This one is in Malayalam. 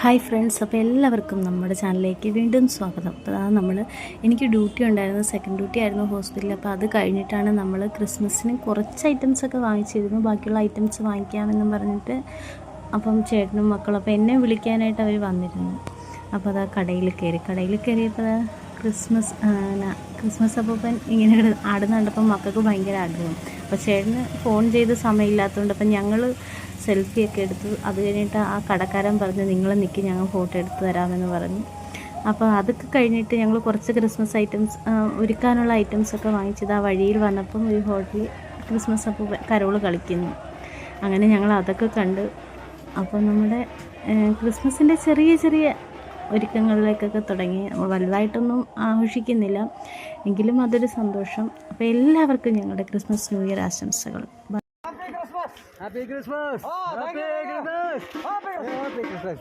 ഹായ് ഫ്രണ്ട്സ്, അപ്പോൾ എല്ലാവർക്കും നമ്മുടെ ചാനലിലേക്ക് വീണ്ടും സ്വാഗതം. അപ്പോൾ എനിക്ക് ഡ്യൂട്ടി ഉണ്ടായിരുന്നു, സെക്കൻഡ് ഡ്യൂട്ടി ആയിരുന്നു ഹോസ്പിറ്റലിൽ. അപ്പോൾ അത് കഴിഞ്ഞിട്ടാണ് നമ്മൾ ക്രിസ്മസിന് കുറച്ച് ഐറ്റംസൊക്കെ വാങ്ങിച്ചിരുന്നു. ബാക്കിയുള്ള ഐറ്റംസ് വാങ്ങിക്കാമെന്നും പറഞ്ഞിട്ട് അപ്പം ചേട്ടനും മക്കളും അപ്പോൾ എന്നെ വിളിക്കാനായിട്ട് അവർ വന്നിരുന്നു. അപ്പോൾ അതാ കടയിൽ കയറിയപ്പോൾ ക്രിസ്മസ് അപ്പൂപ്പൻ ഇങ്ങനെ ആടുന്ന കണ്ടപ്പോൾ മക്കൾക്ക് ഭയങ്കര ആഗ്രഹം. അപ്പോൾ ചേട്ടന് ഫോൺ ചെയ്ത് സമയമില്ലാത്തതുകൊണ്ട് അപ്പം ഞങ്ങൾ സെൽഫിയൊക്കെ എടുത്തു. അത് കഴിഞ്ഞിട്ട് ആ കടക്കാരൻ പറഞ്ഞു, നിങ്ങൾ നിൽക്കി, ഞങ്ങൾ ഫോട്ടോ എടുത്ത് തരാമെന്ന് പറഞ്ഞു. അപ്പോൾ അതൊക്കെ കഴിഞ്ഞിട്ട് ഞങ്ങൾ കുറച്ച് ക്രിസ്മസ് ഐറ്റംസ് ഒരുക്കാനുള്ള ഐറ്റംസൊക്കെ വാങ്ങിച്ചത്. ആ വഴിയിൽ വന്നപ്പം ഒരു ഹോട്ടലിൽ ക്രിസ്മസ് അപ്പൂപ്പൻ കരോൾ കളിക്കുന്നു. അങ്ങനെ ഞങ്ങൾ അതൊക്കെ കണ്ട്. അപ്പോൾ നമ്മുടെ ക്രിസ്മസിൻ്റെ ചെറിയ ചെറിയ ഒരുക്കങ്ങളിലേക്കൊക്കെ തുടങ്ങി. നമ്മൾ വലുതായിട്ടൊന്നും ആഘോഷിക്കുന്നില്ല, എങ്കിലും അതൊരു സന്തോഷം. അപ്പോൾ എല്ലാവർക്കും ഞങ്ങളുടെ ക്രിസ്മസ് ന്യൂ ഇയർ ആശംസകൾ. Happy Christmas! Happy Christmas! Happy Christmas! Happy Christmas!